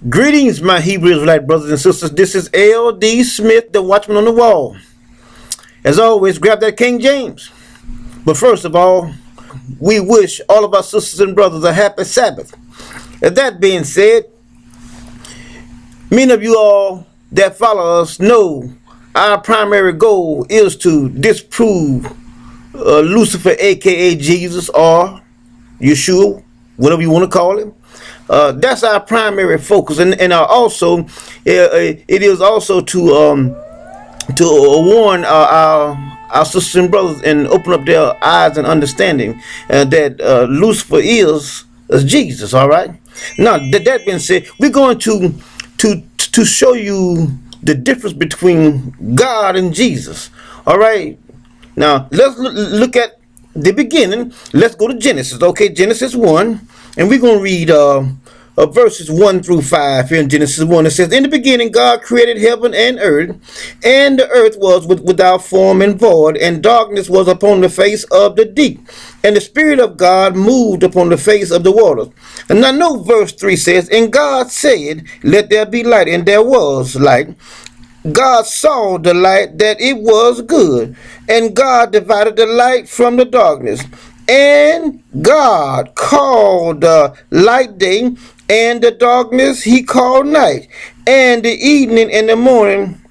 Greetings, my Hebrew Israelite brothers and sisters. This is L.D. Smith, the Watchman on the wall. As always, grab that King James. But first of all, we wish all of our sisters and brothers a happy Sabbath. And that being said, many of you all that follow us know our primary goal is to disprove Lucifer, aka Jesus, or Yeshua, whatever you want to call him. That's our primary focus, and also it is also to warn our sisters and brothers and open up their eyes and understanding that Lucifer is Jesus. All right. Now that being said, we're going to show you the difference between God and Jesus. All right. Now let's look at the beginning. Let's go to Genesis. Okay, Genesis 1, and we're going to read verses 1 through 5 here in Genesis 1. It says, in the beginning God created heaven and the earth was without form and void, and darkness was upon the face of the deep, and the Spirit of God moved upon the face of the waters. And I know verse 3 says, and God said, let there be light, and there was light. God saw the light that it was good, and God divided the light from the darkness. And God called the light day, and the darkness he called night. And the evening and the morning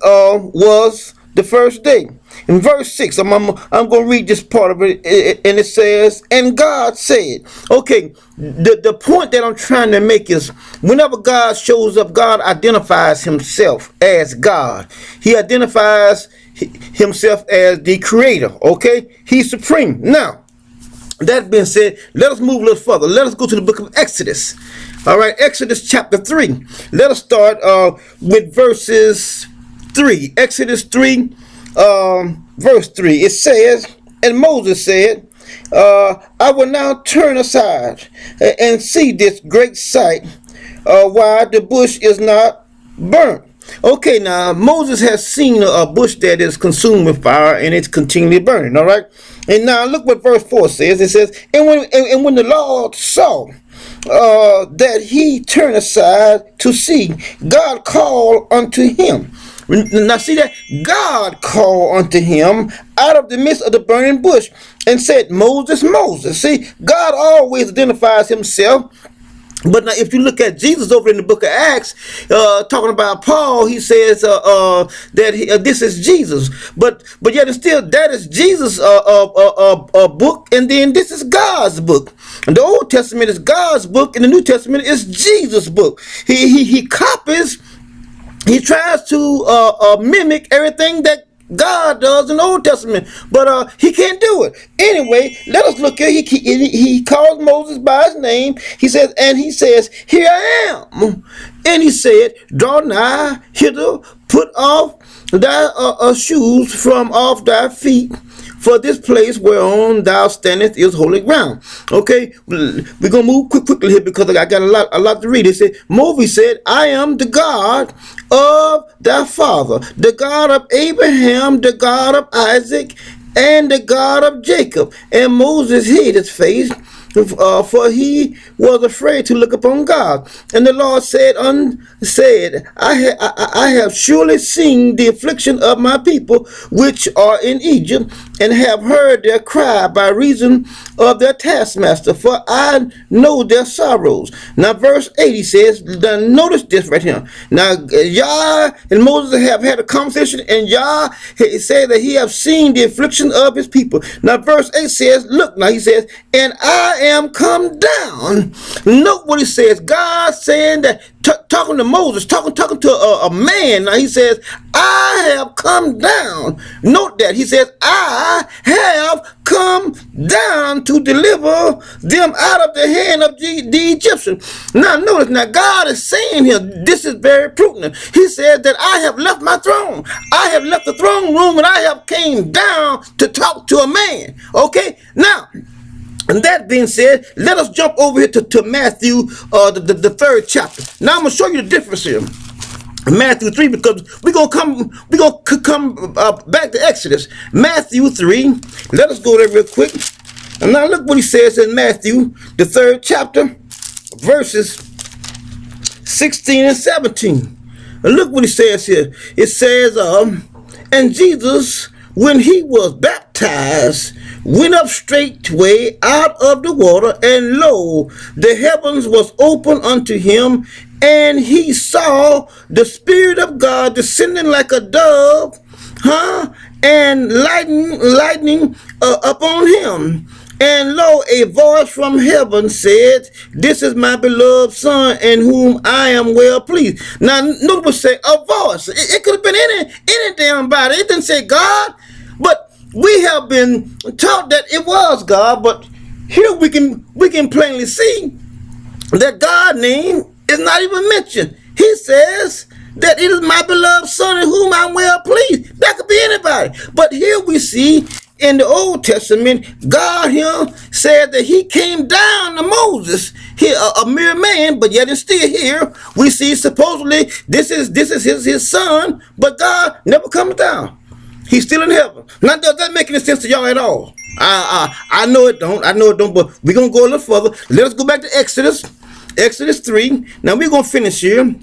was the first day. In verse 6, I'm going to read this part of it, and it says, and God said, okay, the point that I'm trying to make is whenever God shows up, God identifies himself as God. He identifies himself as the creator, okay? He's supreme. Now, that being said, let us move a little further. Let us go to the book of Exodus. All right, Exodus chapter 3. Let us start with verses 3. Exodus 3. Verse 3, it says, and Moses said, I will now turn aside and see this great sight, why the bush is not burnt. Okay, now Moses has seen a bush that is consumed with fire, and it's continually burning. All right, and now look what verse 4 says. It says, and when the Lord saw that he turned aside to see, God called unto him. Now see that God called unto him out of the midst of the burning bush and said, Moses, Moses. See, God always identifies himself. But now if you look at Jesus over in the book of Acts, talking about Paul, he says that this is Jesus. But yet and still, that is Jesus' book, and then this is God's book. And the Old Testament is God's book, and the New Testament is Jesus' book. He copies. He tries to mimic everything that God does in the Old Testament, but he can't do it. Anyway, let us look at he calls Moses by his name. He says, and he says, here I am. And he said, draw nigh hither, put off thy shoes from off thy feet, for this place whereon thou standest is holy ground. Okay, we're gonna move quickly here because I got a lot to read. It said, Moses said, I am the God of thy father, the God of Abraham, the God of Isaac, and the God of Jacob. And Moses hid his face, for he was afraid to look upon God. And the Lord said, I have surely seen the affliction of my people which are in Egypt, and have heard their cry by reason of their taskmaster, for I know their sorrows. Now verse 80 says, now notice this right here. Now Yah and Moses have had a conversation, and Yah said that he have seen the affliction of his people. Now verse 8 says, look, now he says, and I am come down. Note what he says. God saying that, talking to Moses, talking to a man. Now he says, I have come down. Note that he says, I have come down to deliver them out of the hand of the Egyptians. Now notice, now God is saying here, this is very prudent. He said that I have left my throne. I have left the throne room, and I have came down to talk to a man. Okay, now, and that being said, let us jump over here to Matthew, the 3rd chapter. Now I'm going to show you the difference here. Matthew 3, because we're gonna come back to Exodus. Matthew 3. Let us go there real quick. And now look what he says in Matthew, the 3rd chapter, verses 16 and 17. And look what he says here. It says, and Jesus, when he was baptized, went up straightway out of the water, and lo, the heavens was open unto him, and he saw the Spirit of God descending like a dove, and lightning upon him. And lo, a voice from heaven said, this is my beloved Son, in whom I am well pleased. Now, notice what say, a voice. It could have been any damn body. It didn't say God, but we have been taught that it was God. But here we can plainly see that God's name is not even mentioned. He says that it is my beloved Son, in whom I'm well pleased. That could be anybody. But here we see in the Old Testament, God here said that he came down to Moses, here a mere man, but yet it's still here. We see supposedly this is his son, but God never comes down. He's still in heaven. Now, does that make any sense to y'all at all? I know it don't. But we're gonna go a little further. Let us go back to Exodus 3. Now we're gonna finish here.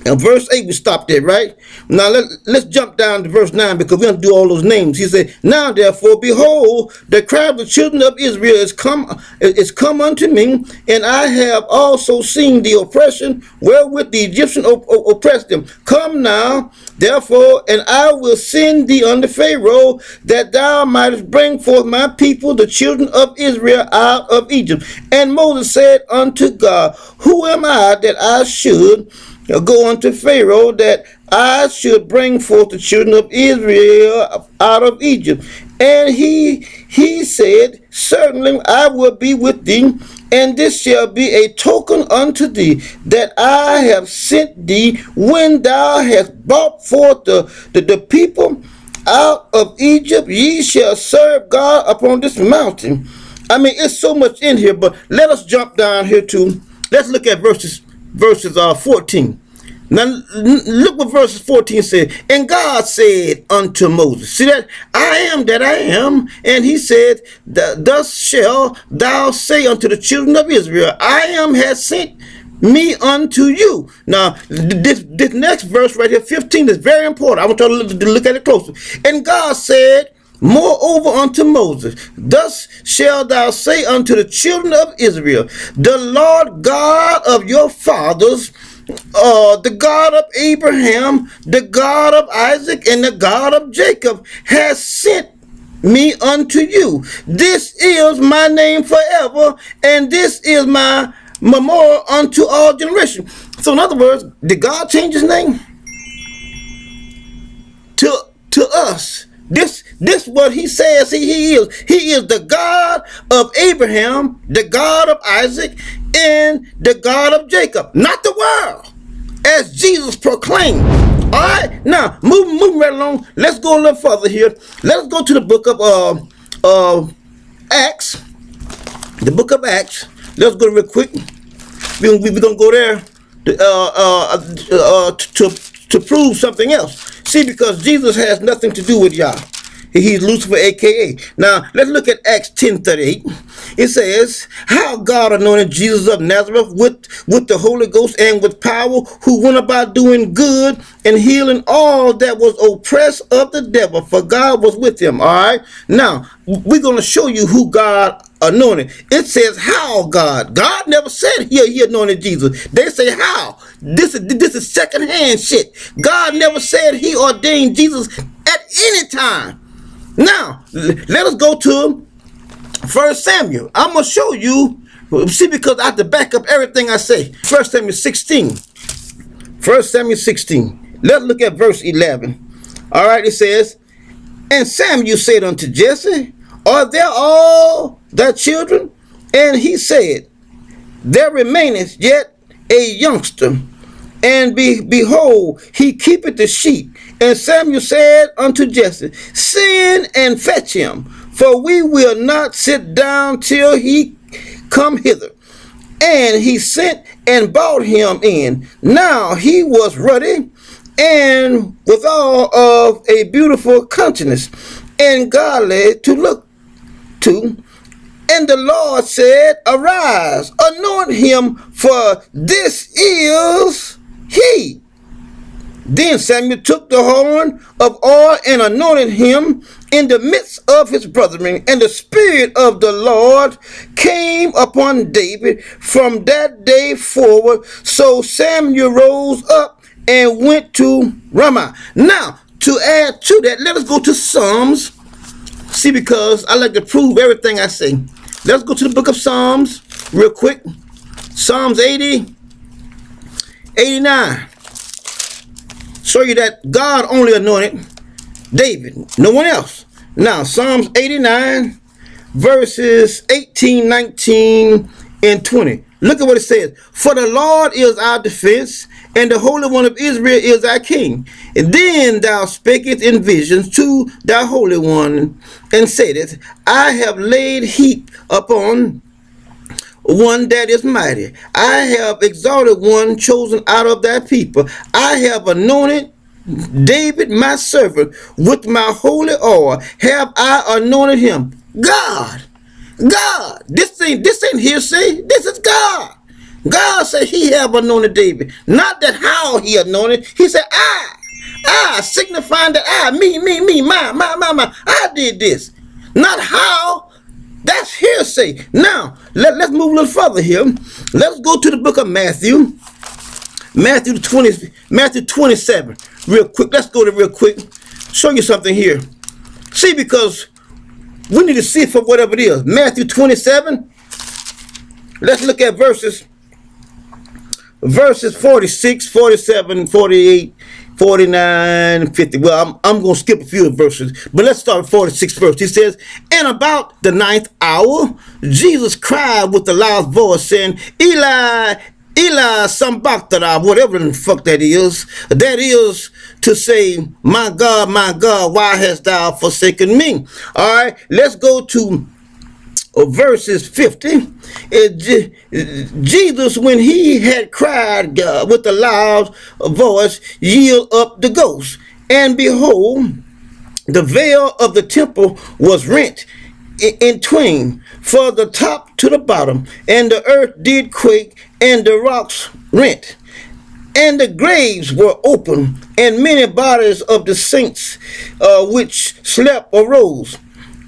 In verse 8 we stopped there, right? Now let's jump down to verse 9, because we're going to do all those names. He said, now therefore, behold, the cry of the children of Israel is come unto me, and I have also seen the oppression wherewith the Egyptians oppressed them. Come now, therefore, and I will send thee unto Pharaoh, that thou mightest bring forth my people, the children of Israel, out of Egypt. And Moses said unto God, who am I that I should go unto Pharaoh, that I should bring forth the children of Israel out of Egypt? And he said, certainly I will be with thee, and this shall be a token unto thee, that I have sent thee. When thou hast brought forth the people out of Egypt, ye shall serve God upon this mountain. I mean, it's so much in here, but let us jump down here to, let's look at verses 14. Now look what verses 14 said. And God said unto Moses, see that? I am that I am. And he said, thus shall thou say unto the children of Israel, I am has sent me unto you. Now this next verse right here, 15, is very important. I want you to look at it closer. And God said moreover unto Moses, thus shalt thou say unto the children of Israel, the Lord God of your fathers, the God of Abraham, the God of Isaac, and the God of Jacob has sent me unto you. This is my name forever, and this is my memorial unto all generations. So in other words, did God change his name? To us. This what he says he is. He is the God of Abraham, the God of Isaac, and the God of Jacob, not the world, as Jesus proclaimed. All right, now moving right along. Let's go a little further here. Let's go to the book of Acts. The book of Acts. Let's go real quick. We're gonna go there to prove something else. See, because Jesus has nothing to do with y'all. He's Lucifer, a.k.a. Now, let's look at Acts 10:38. It says, how God anointed Jesus of Nazareth with the Holy Ghost and with power, who went about doing good and healing all that was oppressed of the devil, for God was with him. All right? Now, we're going to show you who God anointed. It says how God. God never said he anointed Jesus. They say how. This is secondhand shit. God never said he ordained Jesus at any time. Now, let us go to 1 Samuel. I'm going to show you, see, because I have to back up everything I say. 1 Samuel 16. 1 Samuel 16. Let's look at verse 11. All right, it says, and Samuel said unto Jesse, are there all thy children? And he said, there remaineth yet a youngster, and behold, he keepeth the sheep. And Samuel said unto Jesse, send and fetch him, for we will not sit down till he come hither. And he sent and brought him in. Now he was ruddy, and withal of a beautiful countenance, and godly to look to. And the Lord said, arise, anoint him, for this is he. Then Samuel took the horn of oil and anointed him in the midst of his brethren. And the Spirit of the Lord came upon David from that day forward. So Samuel rose up and went to Ramah. Now, to add to that, let us go to Psalms. See, because I like to prove everything I say. Let's go to the book of Psalms real quick. Psalms 80, 89. Show you that God only anointed David, no one else. Now, Psalms 89, verses 18, 19, and 20. Look at what it says. For the Lord is our defense, and the Holy One of Israel is our king. And then thou spakest in visions to thy Holy One, and saidest, I have laid heap upon one that is mighty. I have exalted one chosen out of thy people. I have anointed David my servant with my holy oil. Have I anointed him? God. This ain't hearsay. This is God. God said he have anointed David. Not that how he anointed. He said I signifying that me, my. I did this. Not how. That's hearsay. Now, let's move a little further here. Let's go to the book of Matthew. Matthew 27. Real quick. Let's go to real quick. Show you something here. See, because we need to see for whatever it is. Matthew 27. Let's look at verses 46, 47, 48, 49, 50. Well, I'm going to skip a few verses, but let's start with 46 verse. He says, and about the 9th hour, Jesus cried with a loud voice, saying, Eli, Eli, sabachthani, whatever the fuck that is. That is to say, my God, why hast thou forsaken me? All right, let's go to verses 50. Jesus, when he had cried with a loud voice, yield up the ghost. And behold, the veil of the temple was rent in twain, from the top to the bottom, and the earth did quake, and the rocks rent, and the graves were open, and many bodies of the saints which slept arose,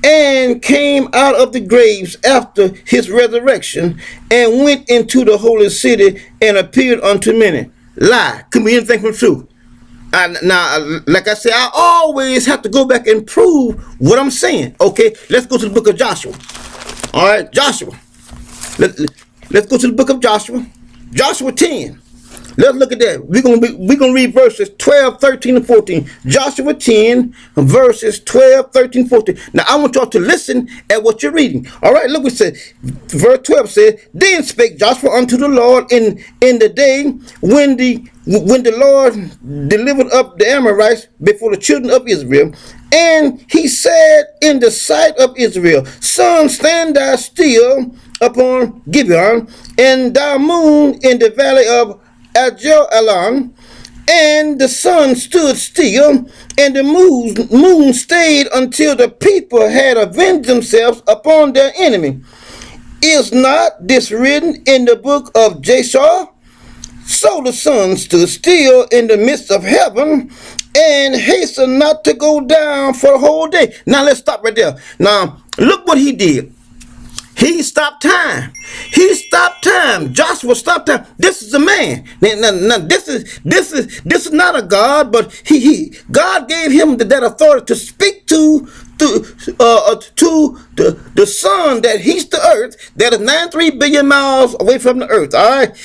and came out of the graves after his resurrection, and went into the holy city, and appeared unto many. Lie. Could be anything from truth. Now, like I said, I always have to go back and prove what I'm saying. Okay, let's go to the book of Joshua. All right, Joshua. Let's go to the book of Joshua. Joshua 10. Let's look at that. We're gonna read verses 12, 13, and 14. Joshua 10, verses 12, 13, 14. Now I want y'all to listen at what you're reading. All right, look what it says. Verse 12 says, then spake Joshua unto the Lord in the day when the Lord delivered up the Amorites before the children of Israel. And he said in the sight of Israel, sun, stand thou still upon Gibeon, and thou moon in the valley of Ajalon. And the sun stood still, and the moon stayed until the people had avenged themselves upon their enemy. Is not this written in the book of Jasher? So the sun stood still in the midst of heaven, and hastened not to go down for the whole day. Now let's stop right there. Now look what he did. He stopped time. He stopped time. Joshua stopped time. This is a man. Now, this is not a God, but God gave him that authority to speak to the sun that heats the earth, that is 93 billion miles away from the earth. All right,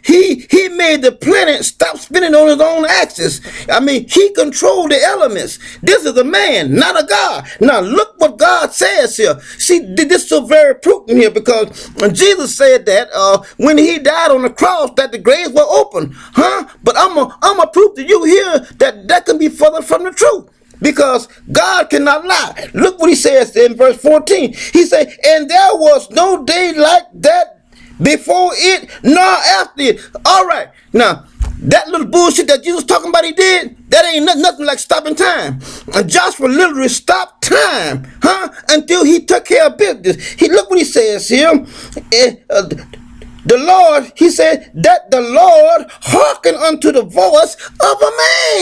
he made the planet stop spinning on its own axis. I mean, he controlled the elements. This is a man, not a God. Now look what God says here. See, this is so very prudent here, because Jesus said that when he died on the cross, that the graves were open. But I'm gonna prove to you here that can be further from the truth, because God cannot lie. Look what he says in verse 14. He said, and there was no day like that before it nor after it. All right, now That little bullshit that Jesus talking about he did, that ain't nothing like stopping time. And Joshua literally stopped time, until he took care of business. Look what he says here. The Lord, he said, that the Lord hearkened unto the voice of a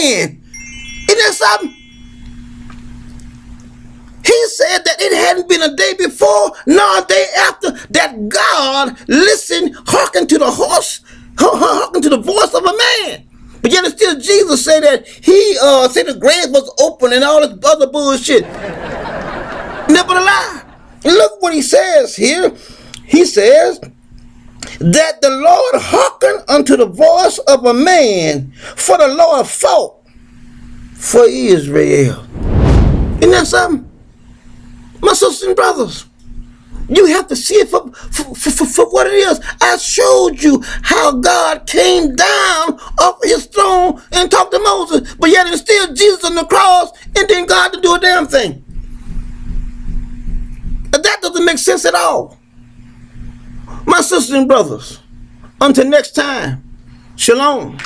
man. Isn't that something? He said that it hadn't been a day before nor a day after that God listened, hearkened to the voice of a man. But yet it's still Jesus said that he said the grave was open and all this other bullshit. Never a lie. Look what he says here. He says that the Lord hearkened unto the voice of a man, for the Lord fought for Israel. Isn't that something? My sisters and brothers, you have to see it for what it is. I showed you how God came down off his throne and talked to Moses, but yet it's still Jesus on the cross, and then God to do a damn thing. That doesn't make sense at all. My sisters and brothers, until next time, shalom.